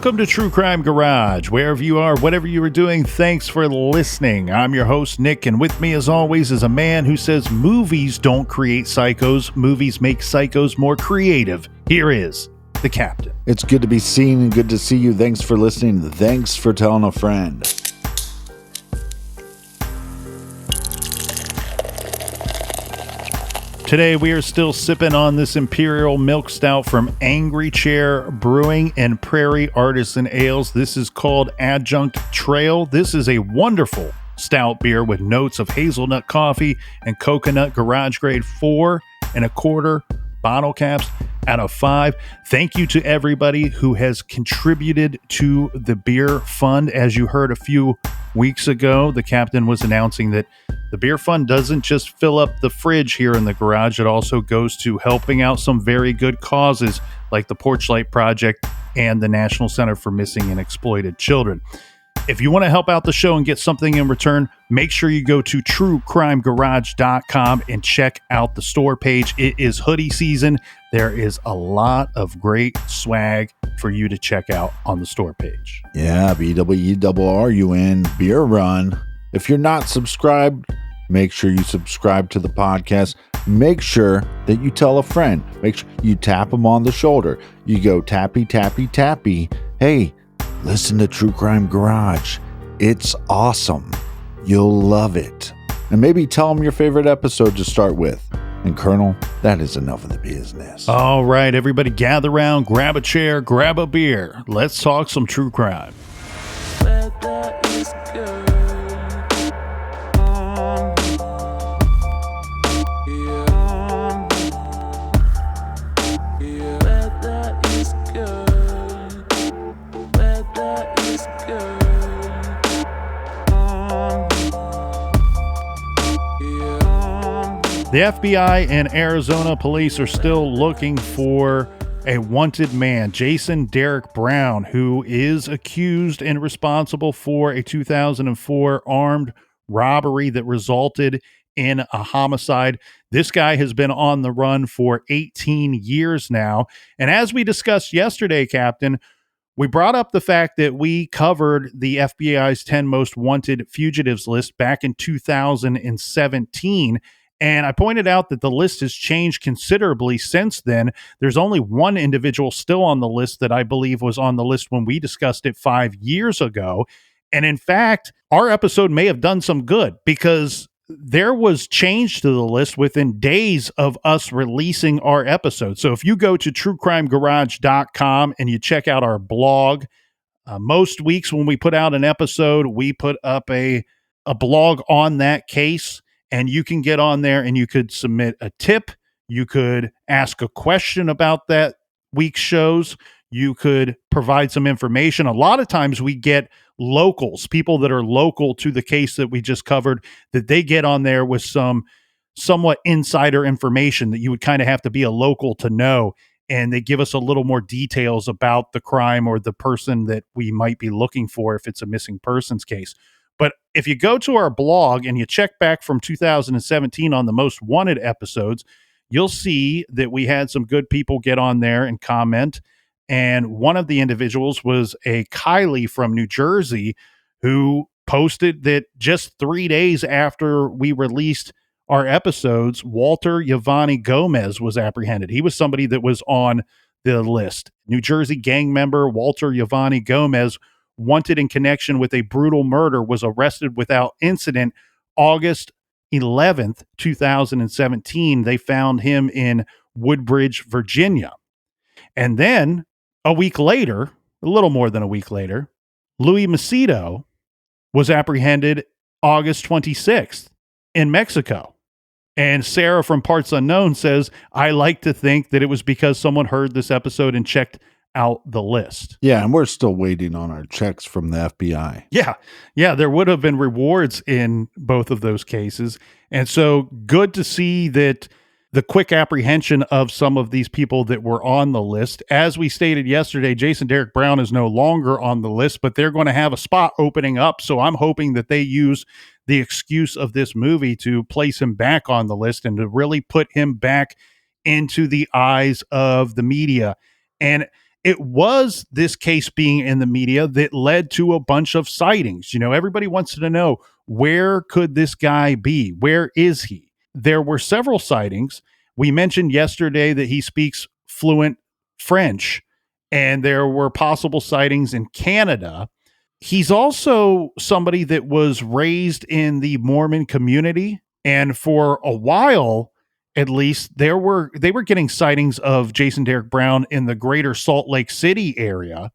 Welcome to True Crime Garage. Wherever you are, whatever you are doing, thanks for listening. I'm your host, Nick, and with me as always is a man who says movies don't create psychos, movies make psychos more creative. Here is the Captain. It's good to be seen and good to see you. Thanks for listening. Thanks for telling a friend. Today we are still sipping on this Imperial Milk Stout from Angry Chair Brewing and Prairie Artisan Ales. This is called Adjunct Trail. This is a wonderful stout beer with notes of hazelnut coffee and coconut. Garage grade 4.25 bottle caps out of 5. Thank you to everybody who has contributed to the beer fund. As you heard a few weeks ago, the Captain was announcing that the beer fund doesn't just fill up the fridge here in the garage. It also goes to helping out some very good causes like the Porch Light Project and the National Center for Missing and Exploited Children. If you want to help out the show and get something in return, make sure you go to truecrimegarage.com and check out the store page. It is hoodie season. There is a lot of great swag for you to check out on the store page. Yeah, BWERRUN, Beer Run. If you're not subscribed, make sure you subscribe to the podcast. Make sure that you tell a friend. Make sure you tap them on the shoulder. You go tappy, tappy, tappy. Hey, listen to True Crime Garage. It's awesome. You'll love it. And maybe tell them your favorite episode to start with. And Colonel, that is enough of the business. All right, everybody gather around, grab a chair, grab a beer. Let's talk some true crime. The FBI and Arizona police are still looking for a wanted man, Jason Derek Brown, who is accused and responsible for a 2004 armed robbery that resulted in a homicide. This guy has been on the run for 18 years now. And as we discussed yesterday, Captain, we brought up the fact that we covered the FBI's 10 most wanted fugitives list back in 2017. And I pointed out that the list has changed considerably since then. There's only one individual still on the list that I believe was on the list when we discussed it 5 years ago. And in fact, our episode may have done some good because there was change to the list within days of us releasing our episode. So if you go to truecrimegarage.com and you check out our blog, most weeks when we put out an episode, we put up a blog on that case. And you can get on there and you could submit a tip. You could ask a question about that week's shows. You could provide some information. A lot of times we get locals, people that are local to the case that we just covered, that they get on there with some somewhat insider information that you would kind of have to be a local to know. And they give us a little more details about the crime or the person that we might be looking for if it's a missing persons case. But if you go to our blog and you check back from 2017 on the most wanted episodes, you'll see that we had some good people get on there and comment. And one of the individuals was a Kylie from New Jersey who posted that just 3 days after we released our episodes, Walter Yvonne Gomez was apprehended. He was somebody that was on the list. New Jersey gang member Walter Yvonne Gomez, wanted in connection with a brutal murder, was arrested without incident August 11th, 2017. They found him in Woodbridge, Virginia. And then a week later, a little more than a week later, Louis Macedo was apprehended August 26th in Mexico. And Sarah from Parts Unknown says, I like to think that it was because someone heard this episode and checked out the list. Yeah, and we're still waiting on our checks from the FBI. Yeah, there would have been rewards in both of those cases. And so good to see that the quick apprehension of some of these people that were on the list. As we stated yesterday, Jason Derek Brown is no longer on the list, but they're going to have a spot opening up. So I'm hoping that they use the excuse of this movie to place him back on the list and to really put him back into the eyes of the media. And it was this case being in the media that led to a bunch of sightings. Everybody wants to know, where could this guy be? Where is he? There were several sightings. We mentioned yesterday that he speaks fluent French, and there were possible sightings in Canada. He's also somebody that was raised in the Mormon community, and for a while, at least, they were getting sightings of Jason Derrick Brown in the greater Salt Lake City area.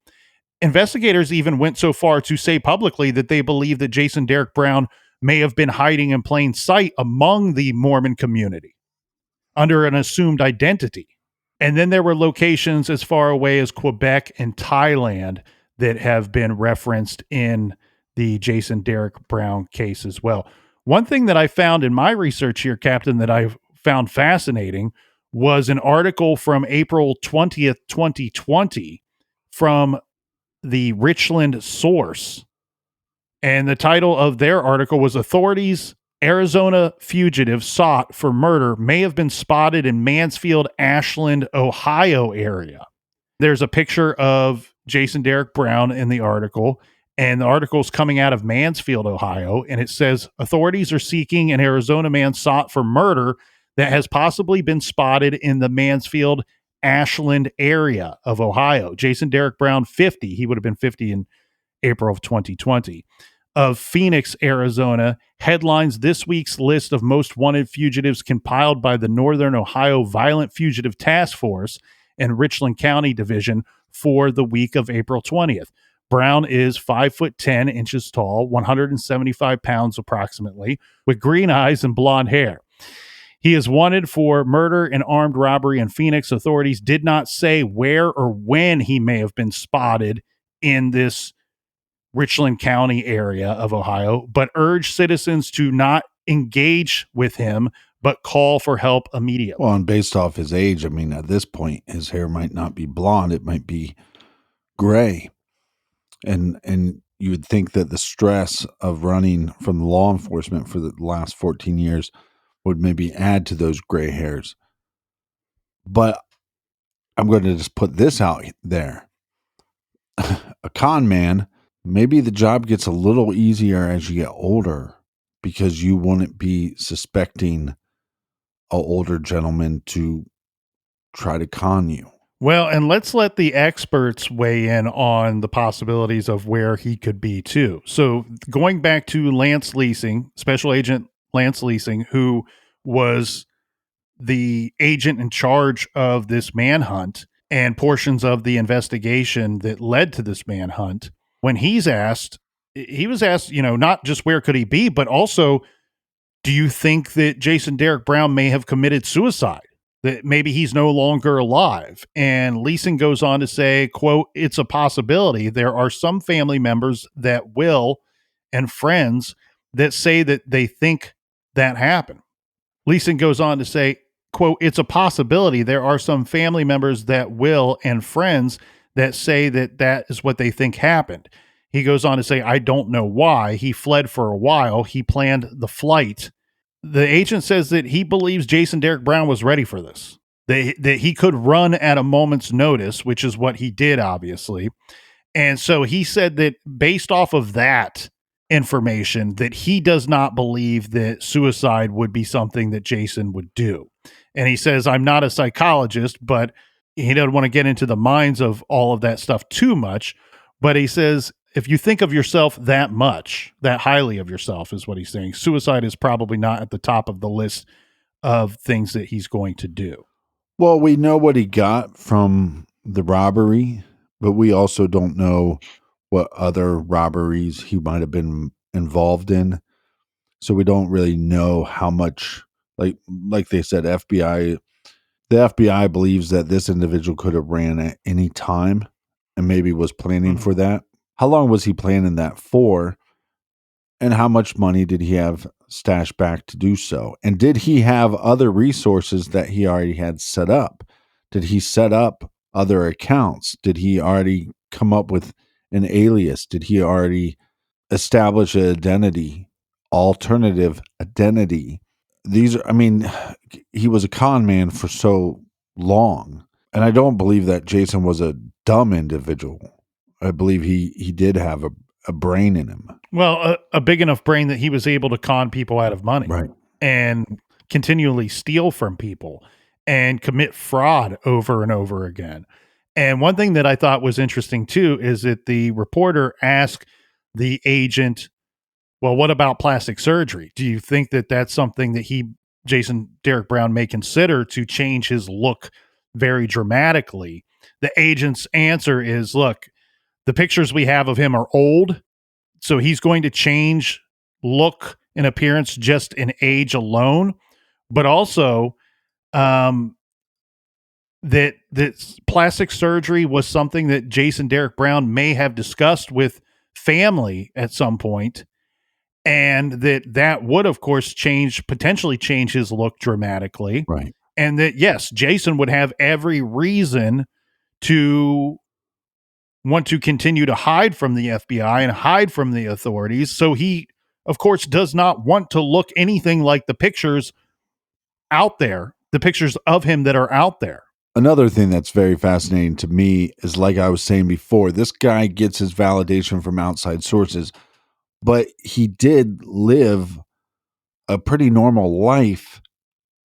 Investigators even went so far to say publicly that they believe that Jason Derrick Brown may have been hiding in plain sight among the Mormon community under an assumed identity. And then there were locations as far away as Quebec and Thailand that have been referenced in the Jason Derrick Brown case as well. One thing that I found in my research here, Captain, that I found fascinating was an article from April 20th, 2020 from the Richland Source. And the title of their article was Authorities Arizona Fugitive Sought for Murder May Have Been Spotted in Mansfield, Ashland, Ohio area. There's a picture of Jason Derrick Brown in the article, and the article's coming out of Mansfield, Ohio, and it says authorities are seeking an Arizona man sought for murder that has possibly been spotted in the Mansfield, Ashland area of Ohio. Jason Derrick Brown, 50. He would have been 50 in April of 2020. Of Phoenix, Arizona, headlines this week's list of most wanted fugitives compiled by the Northern Ohio Violent Fugitive Task Force and Richland County Division for the week of April 20th. Brown is 5'10" tall, 175 pounds approximately, with green eyes and blonde hair. He is wanted for murder and armed robbery in Phoenix. Authorities did not say where or when he may have been spotted in this Richland County area of Ohio, but urged citizens to not engage with him, but call for help immediately. Well, and based off his age, I mean, at this point, his hair might not be blonde; it might be gray, and you would think that the stress of running from law enforcement for the last 14 years would maybe add to those gray hairs. But I'm going to just put this out there: a con man. Maybe the job gets a little easier as you get older because you wouldn't be suspecting an older gentleman to try to con you. Well, and let's let the experts weigh in on the possibilities of where he could be too. So going back to Lance Leasing, Special Agent Lance Leasing, who was the agent in charge of this manhunt and portions of the investigation that led to this manhunt, when he was asked, not just where could he be, but also, do you think that Jason Derrick Brown may have committed suicide? That maybe he's no longer alive? And Leeson goes on to say, quote, "It's a possibility. There are some family members that will and friends that say that they think that happened." Leeson goes on to say, quote, "It's a possibility. There are some family members that will and friends that say that that is what they think happened." He goes on to say, "I don't know why. He fled for a while. He planned the flight." The agent says that he believes Jason Derrick Brown was ready for this, that he could run at a moment's notice, which is what he did, obviously. And so he said that based off of that information, that he does not believe that suicide would be something that Jason would do. And he says, "I'm not a psychologist," but he doesn't want to get into the minds of all of that stuff too much. But he says, if you think of yourself that much, that highly of yourself, is what he's saying, suicide is probably not at the top of the list of things that he's going to do. Well, we know what he got from the robbery, but we also don't know what other robberies he might have been involved in. So we don't really know how much, like they said, FBI, the FBI believes that this individual could have ran at any time and maybe was planning for that. How long was he planning that for? And how much money did he have stashed back to do so? And did he have other resources that he already had set up? Did he set up other accounts? Did he already come up with an alias? Did he already establish an identity, alternative identity? He was a con man for so long. And I don't believe that Jason was a dumb individual. I believe he did have a brain in him. Well, a big enough brain that he was able to con people out of money Right. and continually steal from people and commit fraud over and over again. And one thing that I thought was interesting too is that the reporter asked the agent, well, what about plastic surgery? Do you think that that's something that Jason Derek Brown, may consider to change his look very dramatically? The agent's answer is, look, the pictures we have of him are old, so he's going to change look and appearance just in age alone, but also that plastic surgery was something that Jason Derek Brown may have discussed with family at some point, and that would, of course, potentially change his look dramatically. Right. And that, yes, Jason would have every reason to want to continue to hide from the FBI and hide from the authorities. So he, of course, does not want to look anything like the pictures out there, the pictures of him that are out there. Another thing that's very fascinating to me is, like I was saying before, this guy gets his validation from outside sources, but he did live a pretty normal life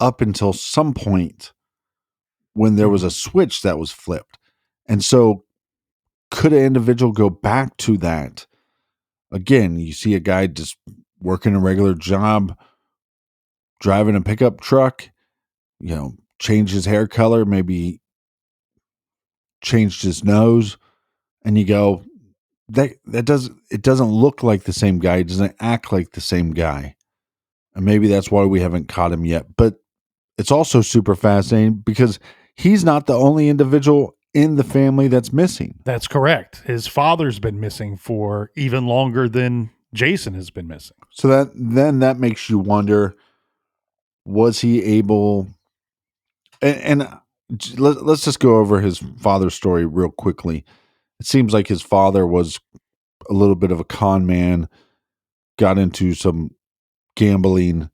up until some point when there was a switch that was flipped. And so could an individual go back to that? Again, you see a guy just working a regular job, driving a pickup truck, changed his hair color, maybe changed his nose, and you go, it doesn't look like the same guy. It doesn't act like the same guy. And maybe that's why we haven't caught him yet. But it's also super fascinating because he's not the only individual in the family that's missing. That's correct. His father's been missing for even longer than Jason has been missing. So that makes you wonder, was he able, and let's just go over his father's story real quickly. It seems like his father was a little bit of a con man, got into some gambling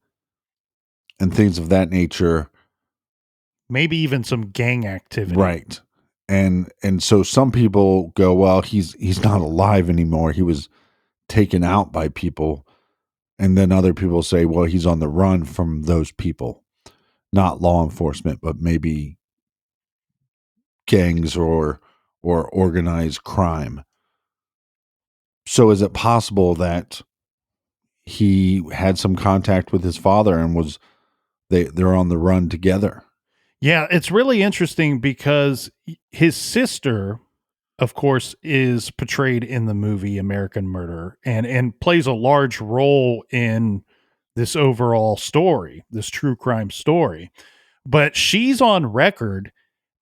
and things of that nature. Maybe even some gang activity. Right. And so some people go, well, he's not alive anymore. He was taken out by people. And then other people say, well, he's on the run from those people, not law enforcement, but maybe gangs or organized crime. So is it possible that he had some contact with his father and they're on the run together? Yeah, it's really interesting because his sister, of course, is portrayed in the movie American Murder and plays a large role in this overall story, this true crime story. But she's on record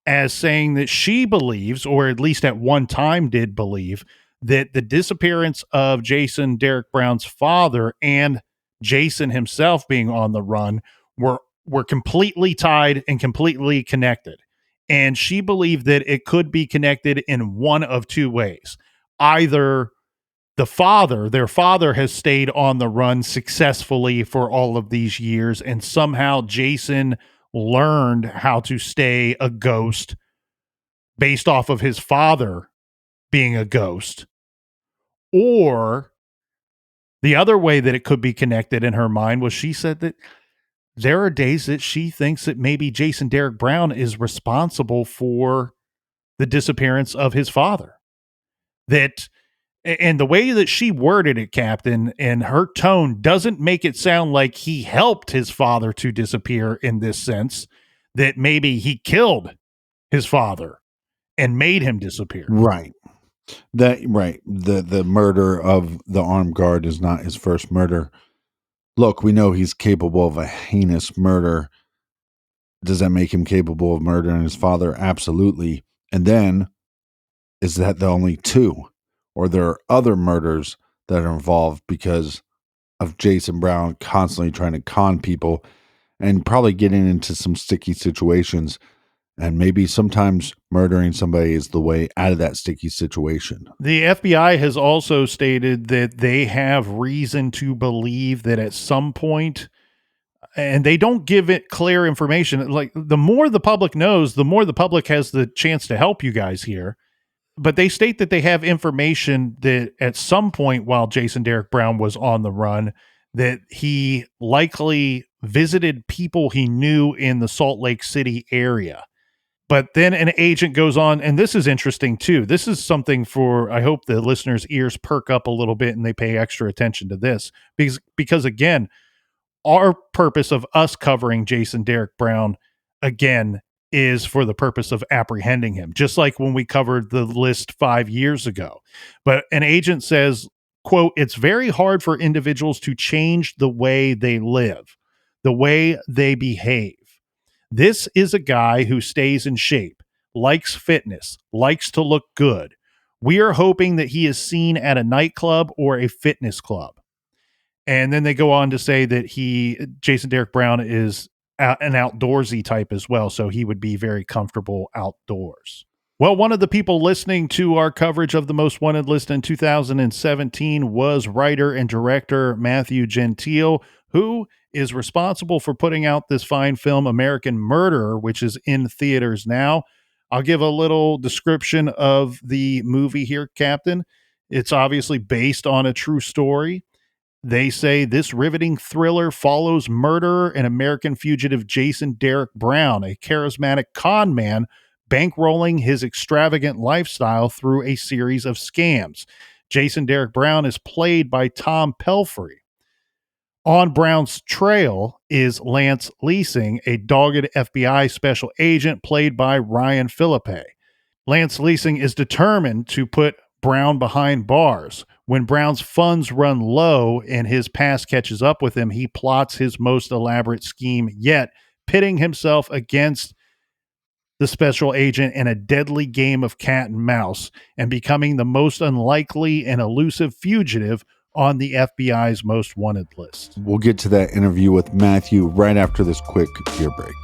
as saying that she believes, or at least at one time did believe, that the disappearance of Jason Derek Brown's father and Jason himself being on the run were completely tied and completely connected. And she believed that it could be connected in one of two ways. Either their father has stayed on the run successfully for all of these years, and somehow Jason learned how to stay a ghost based off of his father being a ghost. Or the other way that it could be connected in her mind was she said that there are days that she thinks that maybe Jason Derek Brown is responsible for the disappearance of his father. And the way that she worded it, Captain, and her tone doesn't make it sound like he helped his father to disappear in this sense, that maybe he killed his father and made him disappear. Right. The murder of the armed guard is not his first murder. Look, we know he's capable of a heinous murder. Does that make him capable of murdering his father? Absolutely. And then, is that the only two? Or there are other murders that are involved because of Jason Brown constantly trying to con people and probably getting into some sticky situations. And maybe sometimes murdering somebody is the way out of that sticky situation. The FBI has also stated that they have reason to believe that at some point, and they don't give it clear information. Like, the more the public knows, the more the public has the chance to help you guys here. But they state that they have information that at some point while Jason Derek Brown was on the run, that he likely visited people he knew in the Salt Lake City area. But then an agent goes on, and this is interesting too. This is something for, I hope the listeners' ears perk up a little bit and they pay extra attention to this, because again, our purpose of us covering Jason Derek Brown again is for the purpose of apprehending him, just like when we covered the list 5 years ago. But an agent says, quote, "It's very hard for individuals to change the way they live, the way they behave. This is a guy who stays in shape, likes fitness, likes to look good. We are hoping that he is seen at a nightclub or a fitness club." And then they go on to say that Jason Derek Brown is an outdoorsy type as well. So he would be very comfortable outdoors. Well, one of the people listening to our coverage of the Most Wanted list in 2017 was writer and director Matthew Gentile, who is responsible for putting out this fine film, American Murderer, which is in theaters now. I'll give a little description of the movie here, Captain. It's obviously based on a true story. They say this riveting thriller follows murderer and American fugitive Jason Derek Brown, a charismatic con man bankrolling his extravagant lifestyle through a series of scams. Jason Derek Brown is played by Tom Pelphrey. On Brown's trail is Lance Leasing, a dogged FBI special agent played by Ryan Philippe. Lance Leasing is determined to put Brown behind bars. When Brown's funds run low and his past catches up with him, he plots his most elaborate scheme yet, pitting himself against the special agent in a deadly game of cat and mouse and becoming the most unlikely and elusive fugitive on the FBI's most wanted list. We'll get to that interview with Matthew right after this quick beer break.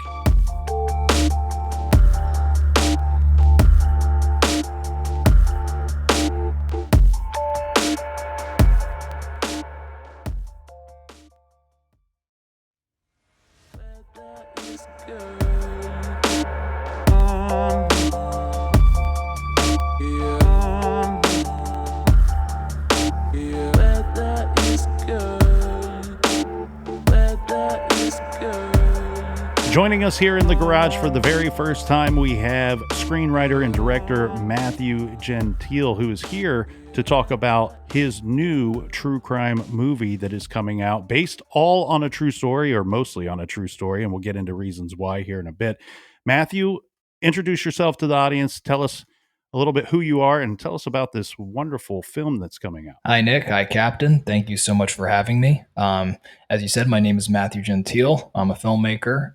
Joining us here in the garage for the very first time, we have screenwriter and director Matthew Gentile, who is here to talk about his new true crime movie that is coming out based all on a true story, or mostly on a true story, and we'll get into reasons why here in a bit. Matthew, introduce yourself to the audience. Tell us a little bit who you are and tell us about this wonderful film that's coming out. Hi, Nick. Hi, Captain. Thank you so much for having me. As you said, my name is Matthew Gentile. I'm a filmmaker.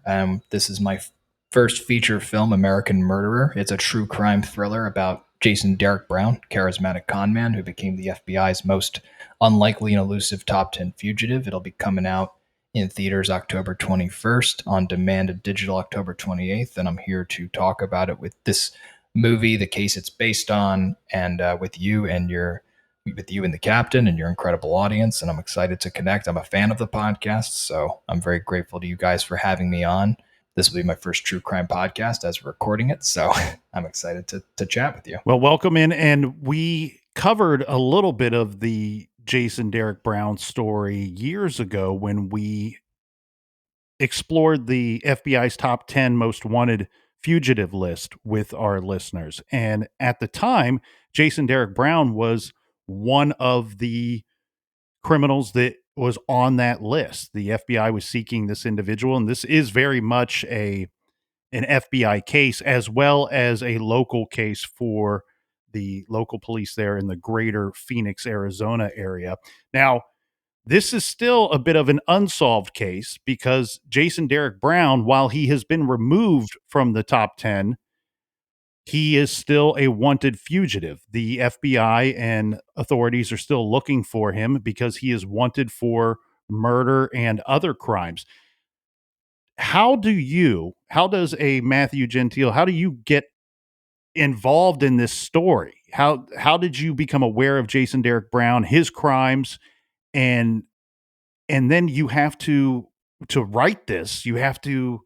This is my first feature film, American Murderer. It's a true crime thriller about Jason Derek Brown, charismatic con man who became the FBI's most unlikely and elusive top 10 fugitive. It'll be coming out in theaters October 21st, on demand and digital October 28th, and I'm here to talk about it with this movie, the case it's based on, and with you and the captain and your incredible audience. And I'm excited to connect. I'm a fan of the podcast, so I'm very grateful to you guys for having me on. This will be my first true crime podcast as we're recording it, so I'm excited to chat with you. Well, welcome in. And we covered a little bit of the Jason Derek Brown story years ago when we explored the FBI's top 10 most wanted fugitive list with our listeners. And at the time, Jason Derek Brown was one of the criminals that was on that list. The FBI was seeking this individual, and this is very much an FBI case as well as a local case for the local police there in the greater Phoenix, Arizona area. Now, this is still a bit of an unsolved case because Jason Derek Brown, while he has been removed from the top 10, he is still a wanted fugitive. The FBI and authorities are still looking for him because he is wanted for murder and other crimes. How does a Matthew Gentile, how do you get involved in this story? How did you become aware of Jason Derek Brown, his crimes, and then you have to to write this, you have to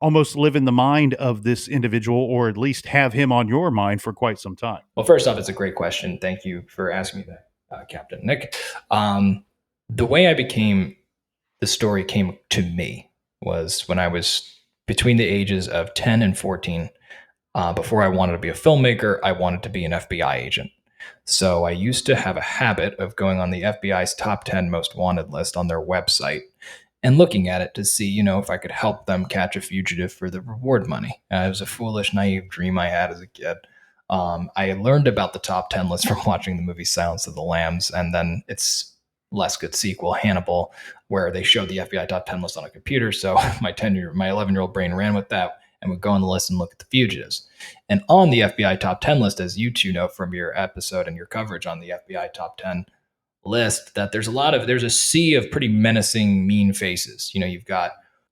almost live in the mind of this individual, or at least have him on your mind for quite some time. Well, first off, it's a great question. Thank you for asking me that, Captain Nick. The way the story came to me was when I was between the ages of 10 and 14. Before I wanted to be a filmmaker, I wanted to be an FBI agent. So I used to have a habit of going on the FBI's top 10 most wanted list on their website and looking at it to see, if I could help them catch a fugitive for the reward money. It was a foolish, naive dream I had as a kid. I learned about the top 10 list from watching the movie Silence of the Lambs, and then its less good sequel, Hannibal, where they showed the FBI top 10 list on a computer. So my 11-year-old brain ran with that and would go on the list and look at the fugitives. And on the FBI top 10 list, as you two know from your episode and your coverage on the FBI top 10 list, that there's a sea of pretty menacing, mean faces. You've got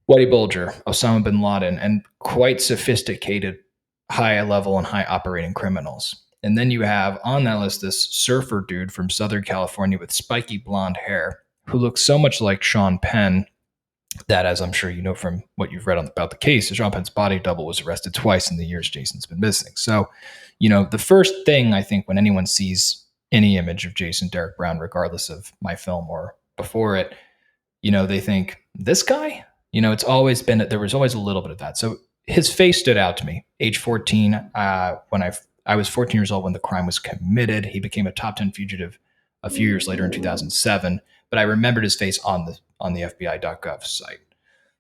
Whitey Bulger, Osama bin Laden, and quite sophisticated, high level and high operating criminals. And then you have on that list this surfer dude from Southern California with spiky blonde hair who looks so much like Sean Penn that, as I'm sure you know from what you've read about the case, Sean Penn's body double was arrested twice in the years Jason's been missing. So, the first thing I think when anyone sees any image of Jason Derek Brown, regardless of my film or before it, they think, this guy? It's always been, there was always a little bit of that. So his face stood out to me. Age 14, when I was 14 years old when the crime was committed. He became a top 10 fugitive a few years later in 2007, but I remembered his face on the FBI.gov site.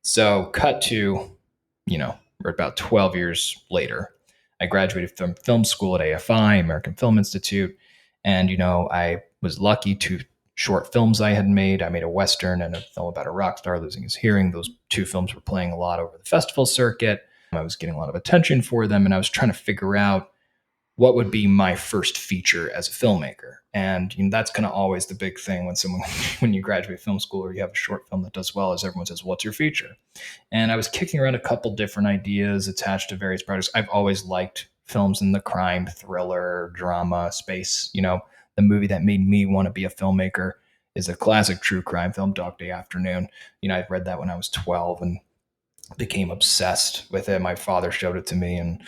So cut to, we're about 12 years later. I graduated from film school at AFI, American Film Institute. And, I was lucky to short films I had made. I made a Western and a film about a rock star losing his hearing. Those two films were playing a lot over the festival circuit. I was getting a lot of attention for them. And I was trying to figure out what would be my first feature as a filmmaker. And that's kind of always the big thing when you graduate film school or you have a short film that does well, is everyone says, what's your feature? And I was kicking around a couple different ideas attached to various projects. I've always liked films in the crime, thriller, drama space. The movie that made me want to be a filmmaker is a classic true crime film, Dog Day Afternoon. I read that when I was 12 and became obsessed with it. My father showed it to me, and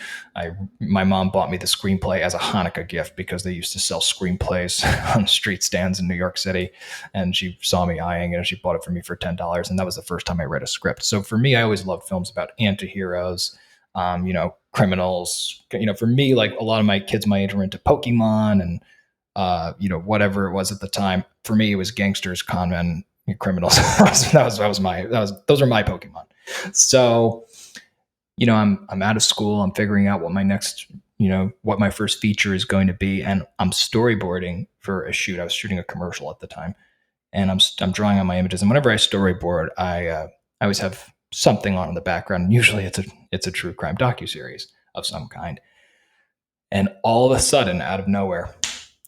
my mom bought me the screenplay as a Hanukkah gift because they used to sell screenplays on street stands in New York City. And she saw me eyeing it and she bought it for me for $10. And that was the first time I read a script. So for me, I always loved films about antiheroes, criminals. For me, like a lot of my kids my age were into Pokemon and whatever it was at the time. For me, it was gangsters, con men, criminals. Those were my Pokemon. So, I'm out of school. I'm figuring out what my next, what my first feature is going to be. And I'm storyboarding for a shoot. I was shooting a commercial at the time, and I'm drawing on my images. And whenever I storyboard, I always have something on in the background. And usually it's a true crime docuseries of some kind. And all of a sudden, out of nowhere,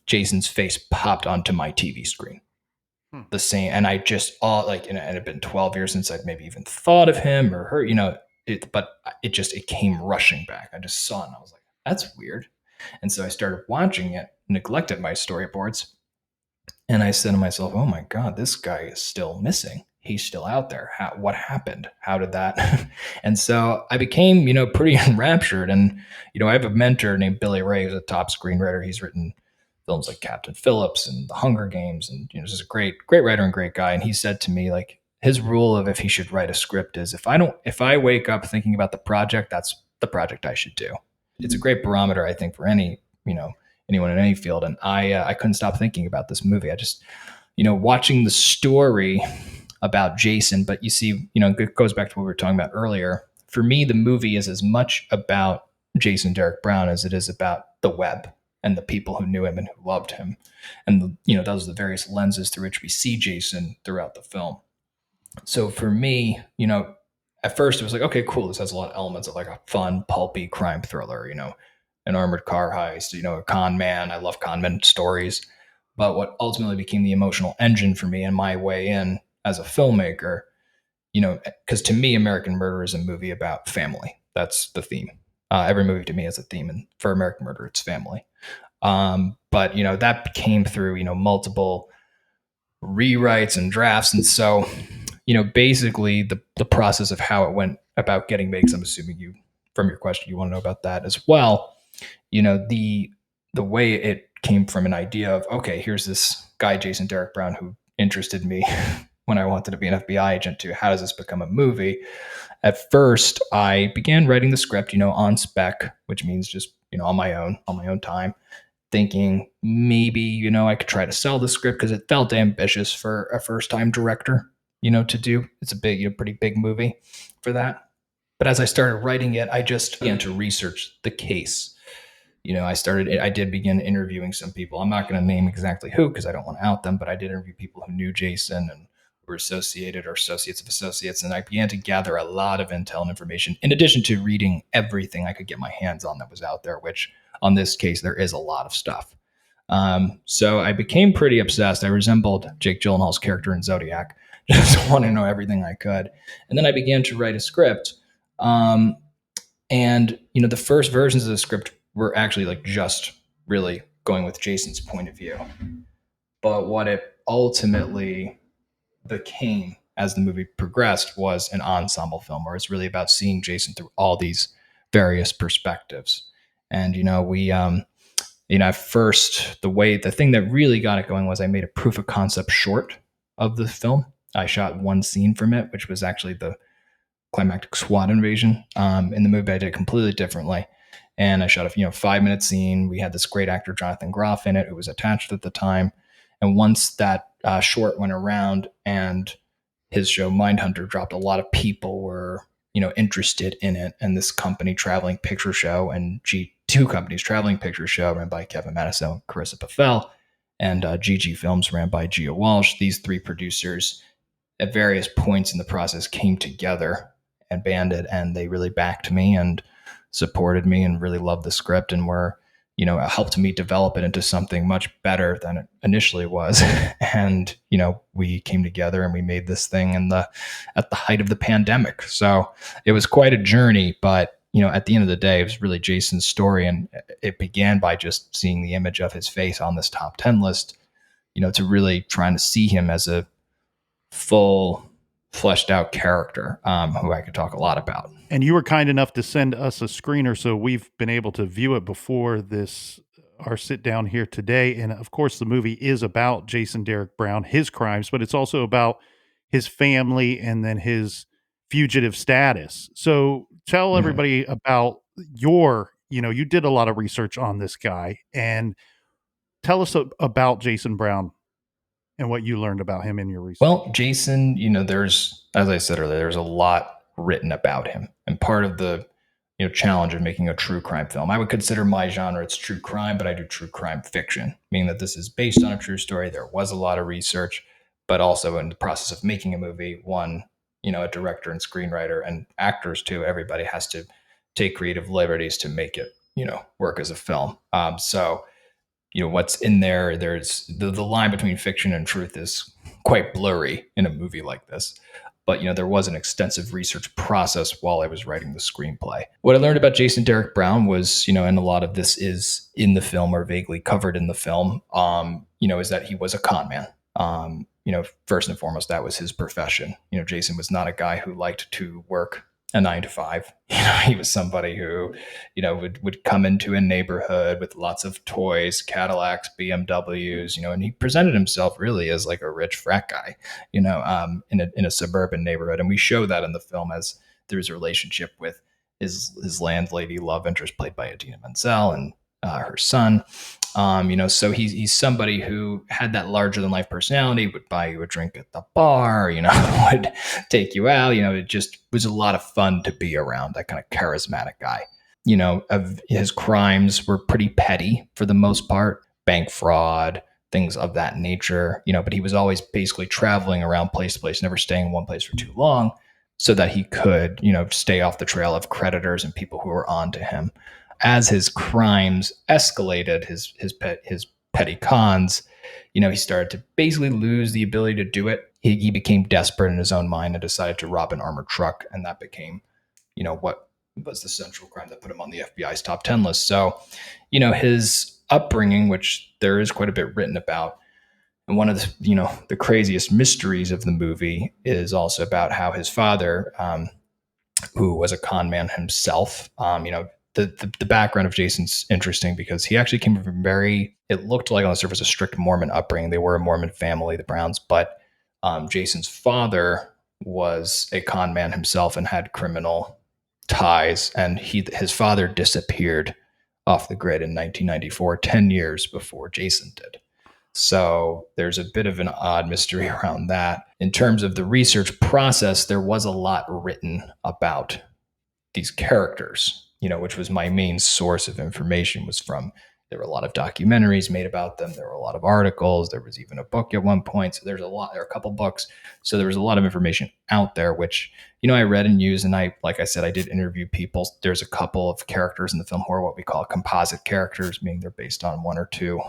Jason's face popped onto my TV screen. The same, and I just it had been 12 years since I'd maybe even thought of him or her, but it came rushing back. I just saw it and I was like, that's weird. And so I started watching it, neglected my storyboards, and I said to myself, oh my God, this guy is still missing. He's still out there. What happened? How did that? And so I became, pretty enraptured. And, I have a mentor named Billy Ray, who's a top screenwriter. He's written films like Captain Phillips and The Hunger Games. And, just a great writer and great guy. And he said to me, like, his rule of if he should write a script is if I wake up thinking about the project, that's the project I should do. It's a great barometer, I think, for anyone in any field. And I couldn't stop thinking about this movie. I just, watching the story about Jason, but you see, it goes back to what we were talking about earlier. For me, the movie is as much about Jason Derek Brown as it is about the web and the people who knew him and who loved him. And, those are the various lenses through which we see Jason throughout the film. So for me, at first it was like, okay, cool. This has a lot of elements of like a fun, pulpy crime thriller, an armored car heist, a con man. I love con man stories. But what ultimately became the emotional engine for me and my way in as a filmmaker, because to me, American Murder is a movie about family. That's the theme. Every movie to me has a theme, and for American Murder, it's family. But that came through, multiple rewrites and drafts. And so, basically the process of how it went about getting made, because I'm assuming you, from your question, you want to know about that as well. The way it came from an idea of, okay, here's this guy, Jason Derek Brown, who interested me when I wanted to be an FBI agent, to how does this become a movie? At first, I began writing the script, on spec, which means just, on my own time, thinking maybe, I could try to sell the script because it felt ambitious for a first time director, to do. It's a big, pretty big movie for that. But as I started writing it, I just began to research the case. I did begin interviewing some people. I'm not going to name exactly who because I don't want to out them, but I did interview people who knew Jason and were associated or associates of associates. And I began to gather a lot of intel and information, in addition to reading everything I could get my hands on that was out there, which on this case, there is a lot of stuff. So I became pretty obsessed. I resembled Jake Gyllenhaal's character in Zodiac. Just wanted to know everything I could. And then I began to write a script. And the first versions of the script were actually like just really going with Jason's point of view. But what it ultimately became as the movie progressed was an ensemble film where it's really about seeing Jason through all these various perspectives. And, at first, the thing that really got it going was I made a proof of concept short of the film. I shot one scene from it, which was actually the climactic SWAT invasion. In the movie, I did it completely differently. And I shot a 5-minute scene. We had this great actor, Jonathan Groff, in it, who was attached at the time. And once that short went around and his show Mindhunter dropped, a lot of people were, interested in it. And this company, Traveling Picture Show, and two companies, Traveling Picture Show, ran by Kevin Madisow and Carissa Paffel, and GG Films, ran by Gia Walsh. These three producers at various points in the process came together and banded, and they really backed me and supported me and really loved the script and were, helped me develop it into something much better than it initially was. And, we came together and we made this thing at the height of the pandemic. So it was quite a journey, but, at the end of the day, it was really Jason's story. And it began by just seeing the image of his face on this top 10 list, to really trying to see him as a full fleshed out character, who I could talk a lot about. And you were kind enough to send us a screener, so we've been able to view it before our sit down here today. And of course, the movie is about Jason Derek Brown, his crimes, but it's also about his family and then his fugitive status. So tell everybody about you did a lot of research on this guy, and tell us about Jason Brown and what you learned about him in your research. Well, Jason, there's, as I said earlier, there's a lot written about him. And part of the challenge of making a true crime film, I would consider my genre, it's true crime, but I do true crime fiction, meaning that this is based on a true story. There was a lot of research, but also in the process of making a movie, a director and screenwriter and actors too, everybody has to take creative liberties to make it, work as a film. So what's in there's the line between fiction and truth is quite blurry in a movie like this. But, there was an extensive research process while I was writing the screenplay. What I learned about Jason Derek Brown was, and a lot of this is in the film or vaguely covered in the film, is that he was a con man. First and foremost, that was his profession. Jason was not a guy who liked to work a 9-to-5. He was somebody who, would come into a neighborhood with lots of toys, Cadillacs, BMWs, and he presented himself really as like a rich frat guy, in a suburban neighborhood. And we show that in the film as there's a relationship with his landlady love interest, played by Idina Menzel, and her son. So he's somebody who had that larger than life personality, would buy you a drink at the bar, would take you out. It just was a lot of fun to be around, that kind of charismatic guy. His crimes were pretty petty for the most part, bank fraud, things of that nature, but he was always basically traveling around place to place, never staying in one place for too long, so that he could, stay off the trail of creditors and people who were on to him. As his crimes escalated, his petty cons, he started to basically lose the ability to do it. He became desperate in his own mind and decided to rob an armored truck. And that became, what was the central crime that put him on the FBI's top 10 list. So, his upbringing, which there is quite a bit written about, And one of the craziest mysteries of the movie is also about how his father, who was a con man himself, the background of Jason's interesting because he actually came from it looked like on the surface a strict Mormon upbringing. They were a Mormon family, the Browns, but Jason's father was a con man himself and had criminal ties, and his father disappeared off the grid in 1994, 10 years before Jason did. So there's a bit of an odd mystery around that. In terms of the research process, there was a lot written about these characters, which was my main source of information was from. There were a lot of documentaries made about them. There were a lot of articles. There was even a book at one point. So there are a couple books. So there was a lot of information out there, which, I read and used. And like I said, I did interview people. There's a couple of characters in the film who are what we call composite characters, meaning they're based on one or two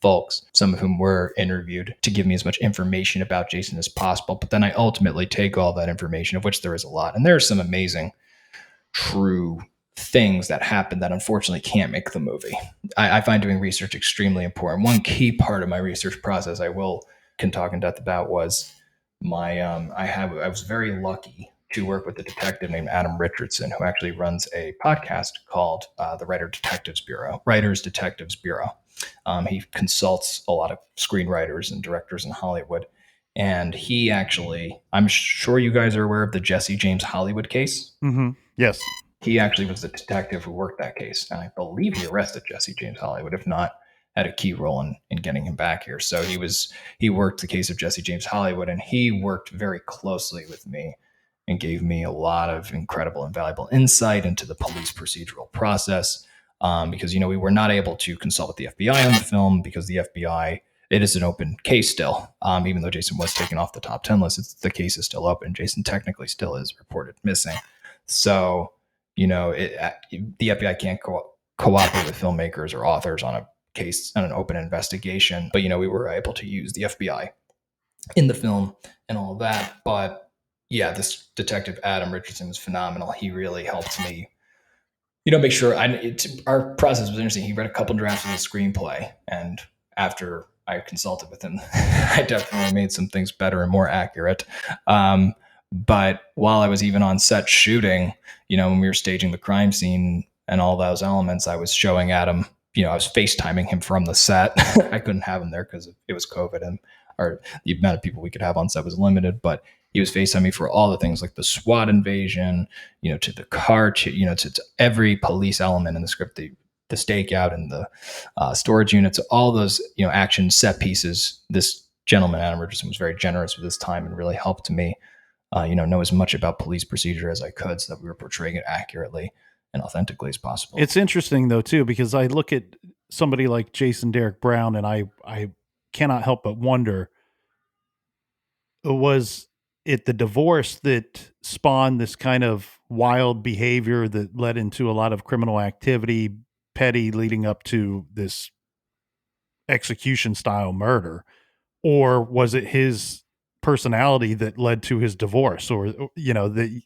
folks, some of whom were interviewed to give me as much information about Jason as possible. But then I ultimately take all that information, of which there is a lot. And there's some amazing true things that happen that unfortunately can't make the movie. I find doing research extremely important. One key part of my research process can talk in depth about was I was very lucky to work with a detective named Adam Richardson, who actually runs a podcast called the Writers Detectives Bureau. He consults a lot of screenwriters and directors in Hollywood. And he actually, I'm sure you guys are aware of the Jesse James Hollywood case. Mm-hmm. Yes. He actually was the detective who worked that case. And I believe he arrested Jesse James Hollywood, if not, had a key role in getting him back here. So he worked the case of Jesse James Hollywood, and he worked very closely with me and gave me a lot of incredible and valuable insight into the police procedural process. Because, we were not able to consult with the FBI on the film because the FBI, it is an open case still. Even though Jason was taken off the top 10 list, the case is still open. Jason technically still is reported missing. So, the FBI can't cooperate with filmmakers or authors on a case, on an open investigation. But, we were able to use the FBI in the film and all of that. But yeah, this detective, Adam Richardson, was phenomenal. He really helped me, make sure our process was interesting. He read a couple drafts of the screenplay, and after I consulted with him, I definitely made some things better and more accurate. But while I was even on set shooting, when we were staging the crime scene and all those elements, I was showing Adam, I was FaceTiming him from the set. I couldn't have him there because it was COVID and the amount of people we could have on set was limited, but he was FaceTiming me for all the things like the SWAT invasion, to the car, to every police element in the script, the stakeout and the storage units, all those, action set pieces. This gentleman, Adam Richardson, was very generous with his time and really helped me, know as much about police procedure as I could so that we were portraying it accurately and authentically as possible. It's interesting though, too, because I look at somebody like Jason Derek Brown and I cannot help but wonder, was it the divorce that spawned this kind of wild behavior that led into a lot of criminal activity, petty, leading up to this execution style murder? Or was it his personality that led to his divorce? Or, the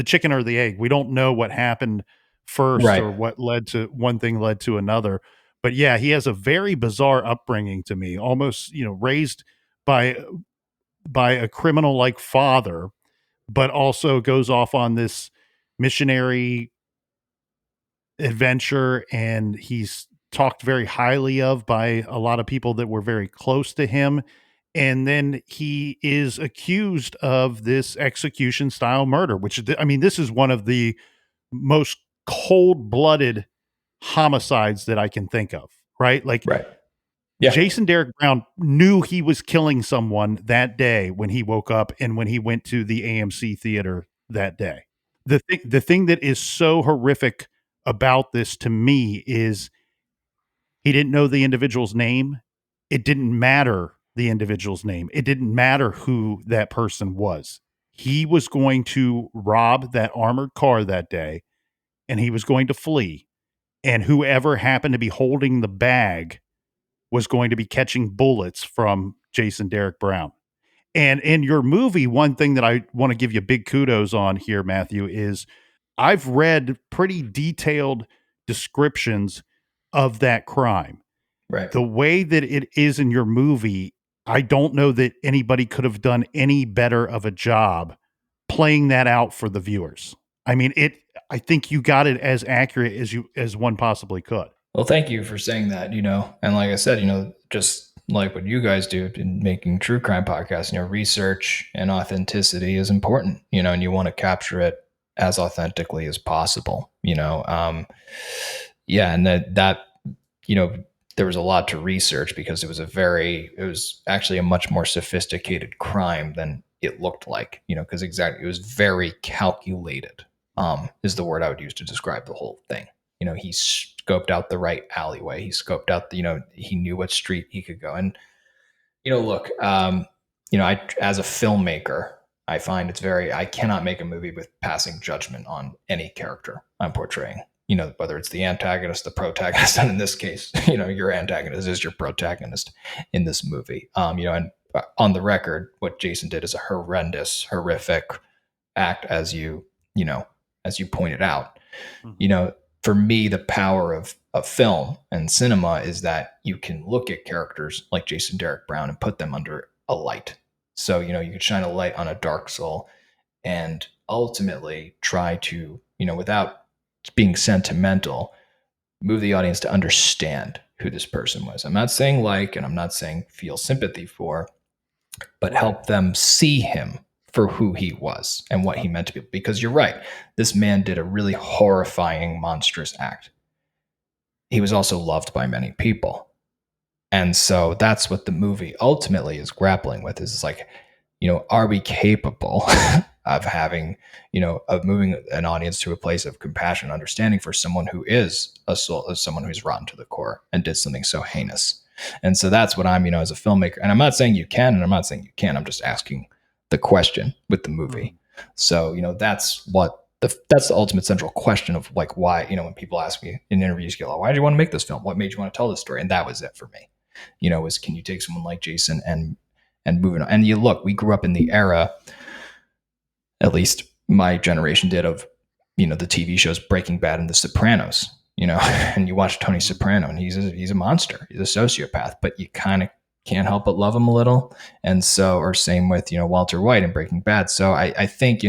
chicken or the egg? We don't know what happened first, Right. or what led to one thing led to another. But yeah, he has a very bizarre upbringing to me, almost, raised by a criminal like father, but also goes off on this missionary adventure, and he's talked very highly of by a lot of people that were very close to him. And then he is accused of this execution style murder, which, this is one of the most cold blooded homicides that I can think of, right? Like, Right. Yeah. Jason Derek Brown knew he was killing someone that day when he woke up and when he went to the AMC theater that day. The thing that is so horrific about this to me is he didn't know the individual's name. It didn't matter the individual's name. It didn't matter who that person was. He was going to rob that armored car that day, and he was going to flee. And whoever happened to be holding the bag was going to be catching bullets from Jason Derek Brown. And in your movie, one thing that I want to give you big kudos on here, Matthew, is I've read pretty detailed descriptions of that crime. Right. The way that it is in your movie, I don't know that anybody could have done any better of a job playing that out for the viewers. I mean, I think you got it as accurate as one possibly could. Well, thank you for saying that, and like I said, just like what you guys do in making true crime podcasts, research and authenticity is important, and you want to capture it as authentically as possible, yeah. And that, there was a lot to research because it was actually a much more sophisticated crime than it looked like, because exactly, it was very calculated, is the word I would use to describe the whole thing. He scoped out the right alleyway. He scoped out he knew what street he could go. And, look, as a filmmaker, I find I cannot make a movie with passing judgment on any character I'm portraying, whether it's the antagonist, the protagonist, and in this case, your antagonist is your protagonist in this movie. And on the record, what Jason did is a horrific act, as you pointed out. Mm-hmm. For me, the power of film and cinema is that you can look at characters like Jason Derek Brown and put them under a light. So, you can shine a light on a dark soul and ultimately try to, without being sentimental, move the audience to understand who this person was. I'm not saying and I'm not saying feel sympathy for, but help them see him for who he was and what he meant to be. Because you're right, this man did a really horrifying, monstrous act. He was also loved by many people. And so that's what the movie ultimately is grappling with, is like, are we capable of having, of moving an audience to a place of compassion, understanding for someone who is someone who's rotten to the core and did something so heinous. And so that's what I'm, as a filmmaker. And I'm not saying you can, and I'm not saying you can't. I'm just asking the question with the movie. So, that's the ultimate central question of like, why, when people ask me in interviews, why did you want to make this film? What made you want to tell this story? And that was it for me, was, can you take someone like Jason and move it on? And we grew up in the era, at least my generation did, of, the TV shows Breaking Bad and The Sopranos, and you watch Tony Soprano and he's a monster. He's a sociopath, but you kind of can't help but love him a little. And so, or same with, Walter White in Breaking Bad. So I think,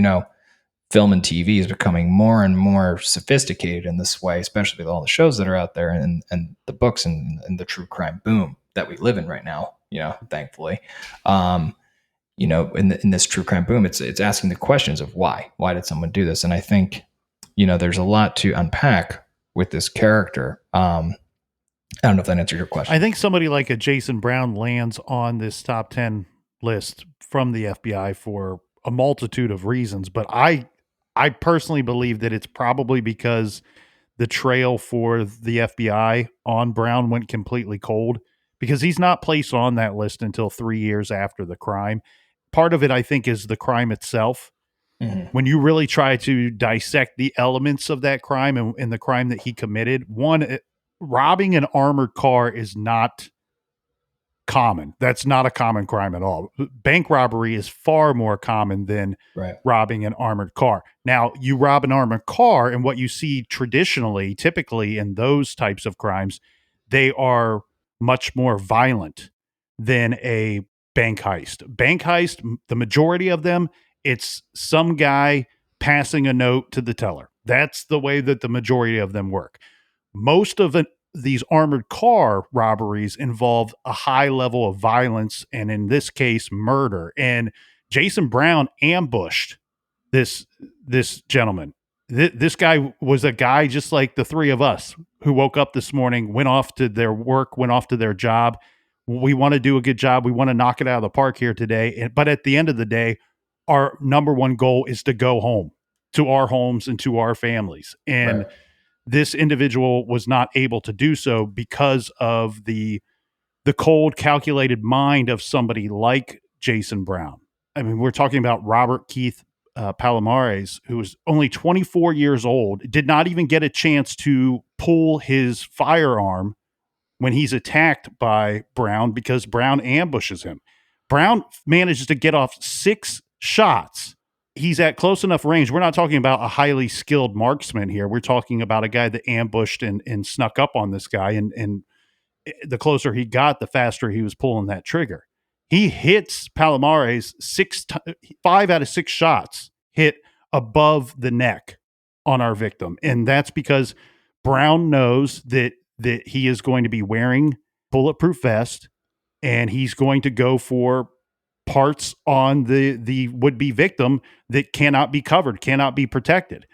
film and TV is becoming more and more sophisticated in this way, especially with all the shows that are out there and the books and the true crime boom that we live in right now, thankfully. In this true crime boom, it's asking the questions of why did someone do this? And I think, there's a lot to unpack with this character. I don't know if that answered your question. I think somebody like a Jason Brown lands on this top 10 list from the FBI for a multitude of reasons, but I personally believe that it's probably because the trail for the FBI on Brown went completely cold, because he's not placed on that list until 3 years after the crime. Part of it, I think, is the crime itself. Mm-hmm. When you really try to dissect the elements of that crime and the crime that he committed, robbing an armored car is not common. That's not a common crime at all. Bank robbery is far more common than robbing an armored car. Now, you rob an armored car, and what you see typically in those types of crimes, they are much more violent than a bank heist. Bank heist, the majority of them, it's some guy passing a note to the teller. That's the way that the majority of them work. Most of these armored car robberies involve a high level of violence, and in this case, murder. And Jason Brown ambushed this gentleman. This guy was a guy just like the three of us who woke up this morning, went off to their work, went off to their job. We want to do a good job. We want to knock it out of the park here today. But at the end of the day, our number one goal is to go home to our homes and to our families. And this individual was not able to do so because of the cold, calculated mind of somebody like Jason Brown. I mean, we're talking about Robert Keith Palomares, who was only 24 years old, did not even get a chance to pull his firearm when he's attacked by Brown because Brown ambushes him. Brown manages to get off 6 shots. He's at close enough range. We're not talking about a highly skilled marksman here. We're talking about a guy that ambushed and snuck up on this guy. And the closer he got, the faster he was pulling that trigger. He hits Palomares 5 out of 6 shots hit above the neck on our victim. And that's because Brown knows that he is going to be wearing bulletproof vest, and he's going to go for parts on the would-be victim that cannot be covered, cannot be protected.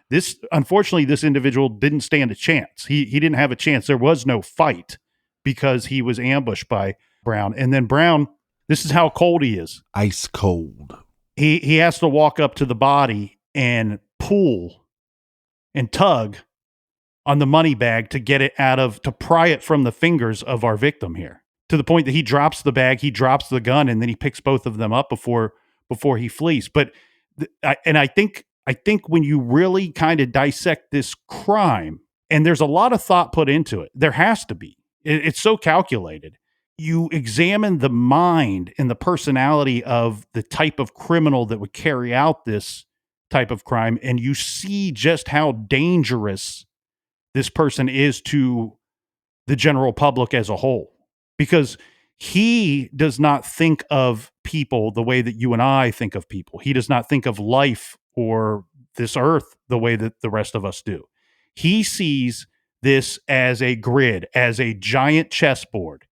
Unfortunately, this individual didn't stand a chance. He didn't have a chance. There was no fight because he was ambushed by Brown. And then Brown, this is how cold he is. Ice cold. He has to walk up to the body and pull and tug on the money bag to get it to pry it from the fingers of our victim here, to the point that he drops the bag, he drops the gun, and then he picks both of them up before he flees. But I think when you really kind of dissect this crime, and there's a lot of thought put into it, there has to be. It's so calculated. You examine the mind and the personality of the type of criminal that would carry out this type of crime, and you see just how dangerous this person is to the general public as a whole, because he does not think of people the way that you and I think of people. He does not think of life or this earth the way that the rest of us do. He sees this as a grid, as a giant chessboard,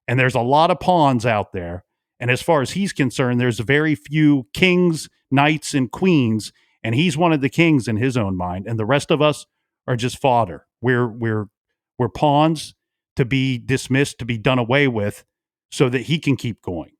and there's a lot of pawns out there. And as far as he's concerned, there's very few kings, knights, and queens, and he's one of the kings in his own mind, and the rest of us are just fodder. We're pawns to be dismissed, to be done away with, so that he can keep going.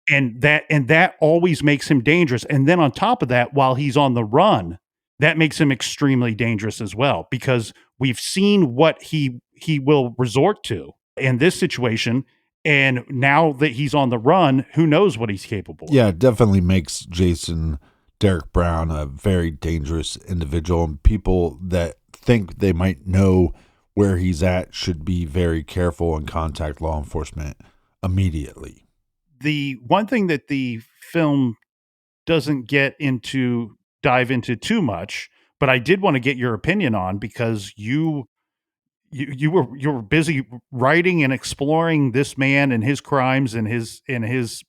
And that always makes him dangerous. And then on top of that, while he's on the run, that makes him extremely dangerous as well, because we've seen what he will resort to in this situation. And now that he's on the run, who knows what he's capable of. Yeah, it definitely makes Jason Derek Brown a very dangerous individual, and people that think they might know where he's at should be very careful and contact law enforcement immediately. The one thing that the film doesn't dive into too much, but I did want to get your opinion on, because you were busy writing and exploring this man and his crimes and his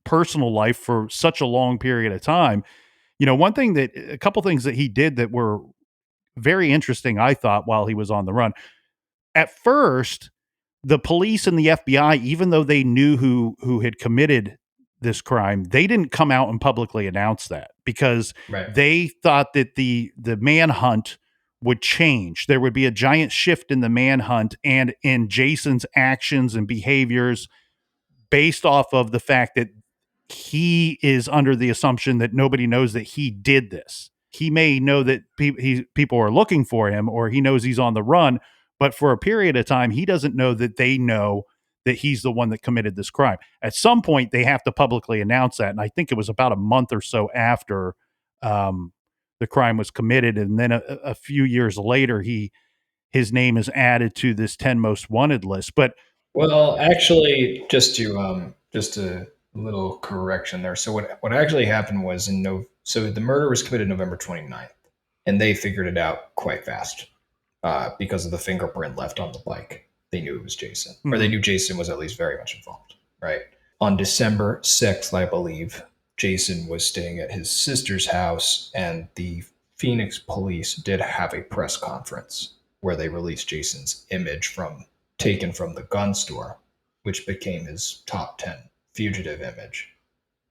personal life for such a long period of time. A couple things that he did that were very interesting, I thought, while he was on the run. At first, the police and the FBI, even though they knew who had committed this crime, they didn't come out and publicly announce that, because they thought that the manhunt would change. There would be a giant shift in the manhunt and in Jason's actions and behaviors, based off of the fact that he is under the assumption that nobody knows that he did this. He may know that people are looking for him, or he knows he's on the run, but for a period of time, he doesn't know that they know that he's the one that committed this crime. At some point, they have to publicly announce that, and I think it was about a month or so after the crime was committed, and then a few years later, his name is added to this 10 most wanted list. But well, actually, just a little correction there. So what actually happened was so the murder was committed November 29th, and they figured it out quite fast because of the fingerprint left on the bike. They knew it was Jason, or they knew Jason was at least very much involved, right? On December 6th, I believe, Jason was staying at his sister's house, and the Phoenix police did have a press conference where they released Jason's image taken from the gun store, which became his top 10 fugitive image.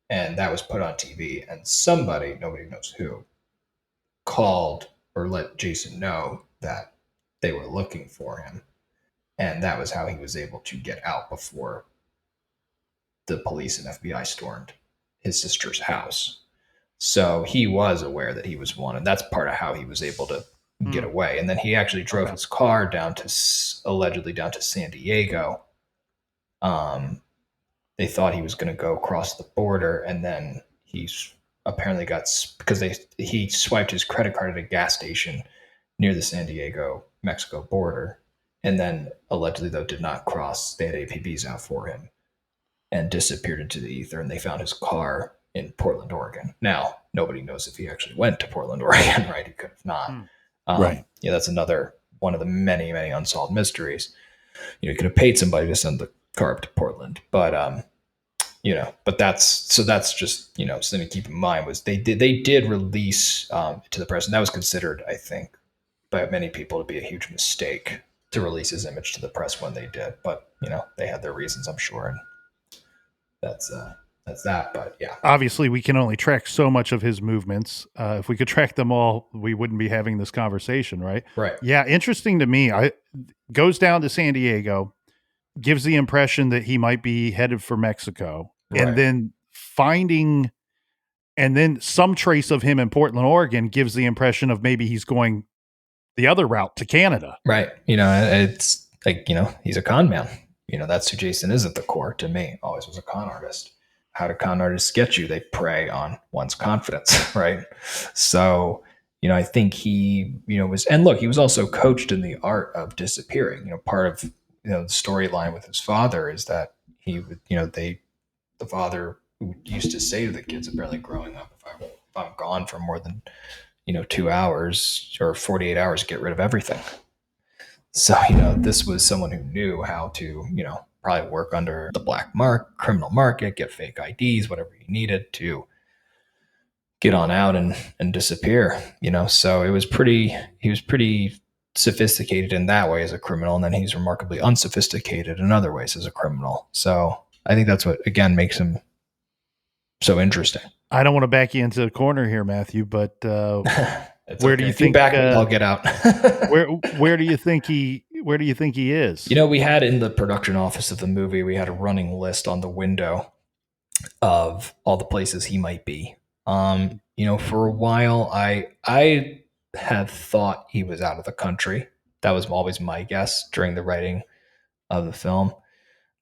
And that was put on TV, and somebody, nobody knows who, called or let Jason know that they were looking for him. And that was how he was able to get out before the police and FBI stormed his sister's house. So he was aware that he was wanted. That's part of how he was able to get away. And then he actually drove his car allegedly down to San Diego. They thought he was going to go across the border, and then he's apparently because he swiped his credit card at a gas station near the San Diego Mexico border, and then allegedly, though, did not cross. They had APBs out for him and disappeared into the ether, and they found his car in Portland, Oregon. Now, nobody knows if he actually went to Portland, Oregon, right? He could have not. Right. Yeah, that's another one of the many, many unsolved mysteries. You could have paid somebody to send the car up to Portland. But but that's just, something to keep in mind was they did release to the press, and that was considered, I think, by many people to be a huge mistake to release his image to the press when they did. But, they had their reasons, I'm sure. And that's that. But yeah. Obviously, we can only track so much of his movements. If we could track them all, we wouldn't be having this conversation, right? Right. Yeah, interesting to me. Goes down to San Diego, gives the impression that he might be headed for Mexico, Right. and then some trace of him in Portland, Oregon gives the impression of maybe he's going the other route to Canada. Right. It's like, he's a con man. That's who Jason is at the core to me. Always was a con artist. How do con artists get you? They prey on one's confidence, right? So, I think he, and look, he was also coached in the art of disappearing. Part of, the storyline with his father is that he would, the father who used to say to the kids, apparently growing up, if I'm gone for more than 2 hours or 48 hours, get rid of everything. So, this was someone who knew how to, probably work under the black criminal market, get fake IDs, whatever he needed to get on out and disappear, so he was pretty sophisticated in that way as a criminal. And then he's remarkably unsophisticated in other ways as a criminal. So I think that's what, again, makes him so interesting. I don't want to back you into the corner here, Matthew, but where do you think I'll get out? where do you think he is? We had in the production office of the movie, we had a running list on the window of all the places he might be. For a while, I had thought he was out of the country. That was always my guess during the writing of the film.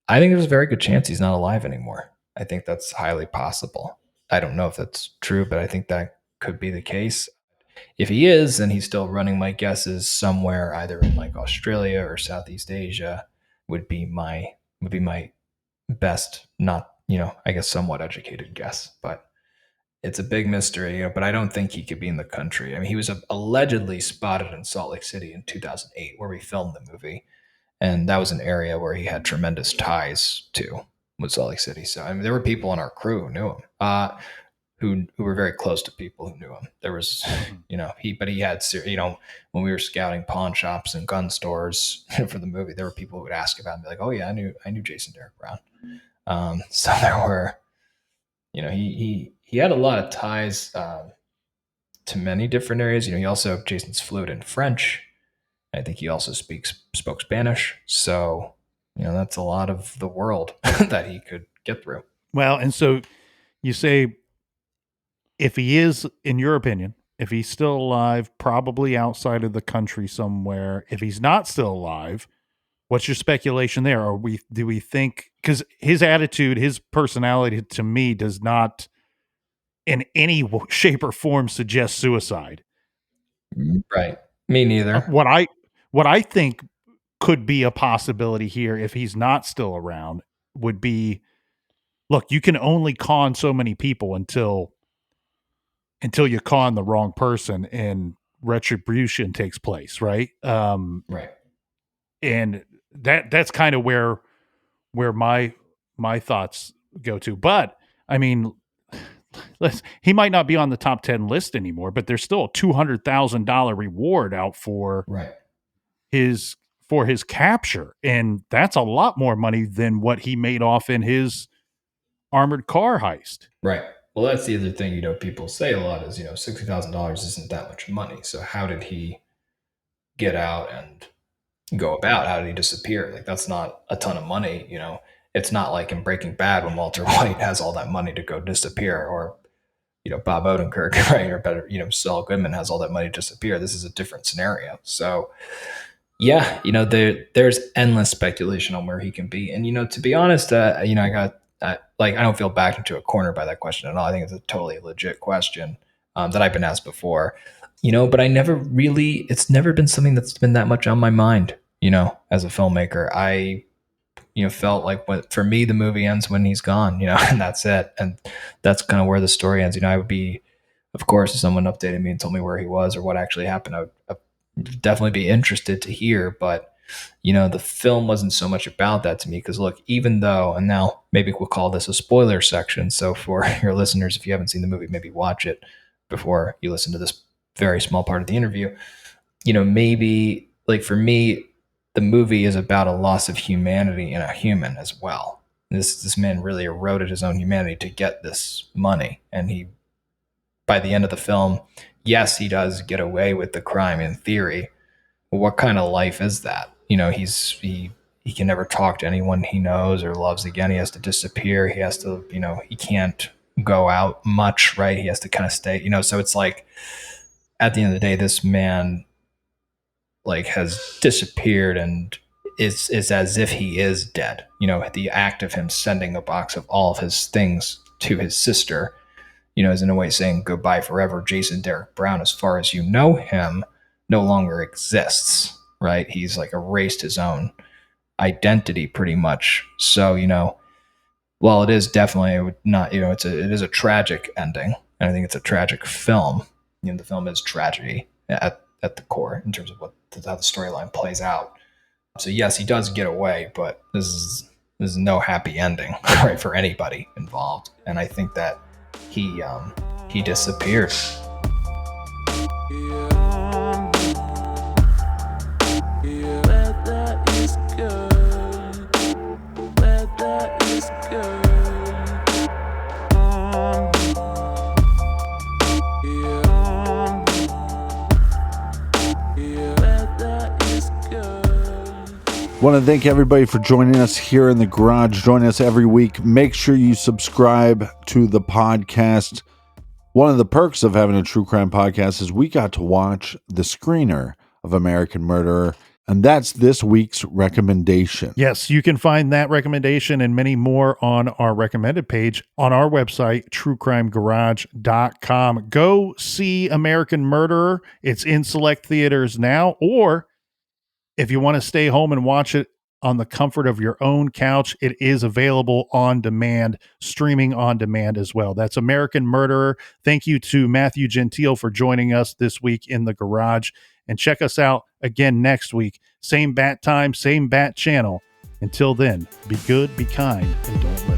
I think there's a very good chance he's not alive anymore. I think that's highly possible. I don't know if that's true, but I think that could be the case. If he is, then he's still running. My guess is somewhere either in like Australia or Southeast Asia would be my best, not, I guess somewhat educated guess, but it's a big mystery, but I don't think he could be in the country. I mean, he was allegedly spotted in Salt Lake City in 2008 where we filmed the movie. And that was an area where he had tremendous ties to, with Salt Lake City. So, I mean, there were people in our crew who knew him, who were very close to people who knew him. There was, but he had, when we were scouting pawn shops and gun stores for the movie, there were people who would ask about him, be like, oh yeah, I knew Jason Derek Brown. So there were, he had a lot of ties to many different areas. Jason's fluent in French. I think he also spoke Spanish. So, that's a lot of the world that he could get through. Well, and so you say, if he is, in your opinion, if he's still alive, probably outside of the country somewhere. If he's not still alive, what's your speculation there? Do we think, because his attitude, his personality to me does not in any shape or form suggest suicide. Right. Me neither. What I think could be a possibility here, if he's not still around, would be, look, you can only con so many people until you con the wrong person and retribution takes place, right? Right. And that's kind of where my thoughts go to. But I mean, he might not be on the top 10 list anymore, but there's still a $200,000 reward out for his capture, and that's a lot more money than what he made off in his armored car heist. Right. Well, that's the other thing, people say a lot is, $60,000 isn't that much money. So how did he get out and go about? How did he disappear? Like, that's not a ton of money. It's not like in Breaking Bad when Walter White has all that money to go disappear, or, Bob Odenkirk, right? Or better, Saul Goodman has all that money to disappear. This is a different scenario. So yeah, there's endless speculation on where he can be. And, to be honest, I don't feel backed into a corner by that question at all. I think it's a totally legit question that I've been asked before, but it's never been something that's been that much on my mind, as a filmmaker. I, felt like for me, the movie ends when he's gone, and that's it. And that's kind of where the story ends. I would be, of course, if someone updated me and told me where he was or what actually happened, I'd definitely be interested to hear. But The film wasn't so much about that to me because, look, even though, and now maybe we'll call this a spoiler section. So for your listeners, if you haven't seen the movie, maybe watch it before you listen to this very small part of the interview. Maybe like for me, the movie is about a loss of humanity in a human as well. This man really eroded his own humanity to get this money. And he, by the end of the film, yes, he does get away with the crime in theory. But what kind of life is that? He can never talk to anyone he knows or loves again. He has to disappear. He has to, he can't go out much, right? He has to kind of stay, so it's like at the end of the day, this man like has disappeared and is as if he is dead. The act of him sending a box of all of his things to his sister, is in a way saying goodbye forever. Jason Derek Brown, as far as you know him, no longer exists, right? He's like erased his own identity pretty much. So, while it is definitely not, it is a tragic ending. And I think it's a tragic film. The film is tragedy at the core in terms of how the storyline plays out. So yes, he does get away, but this is no happy ending, right, for anybody involved. And I think that he disappeared. Want to thank everybody for joining us here in the garage. Join us every week. Make sure you subscribe to the podcast. One of the perks of having a true crime podcast is we got to watch the screener of American Murderer, and that's this week's recommendation. Yes, you can find that recommendation and many more on our recommended page on our website, truecrimegarage.com. Go see American Murderer. It's in select theaters now, or if you want to stay home and watch it on the comfort of your own couch, it is available on demand, streaming on demand as well. That's American Murderer. Thank you to Matthew Gentile for joining us this week in the garage. And check us out again next week. Same bat time, same bat channel. Until then, be good, be kind, and don't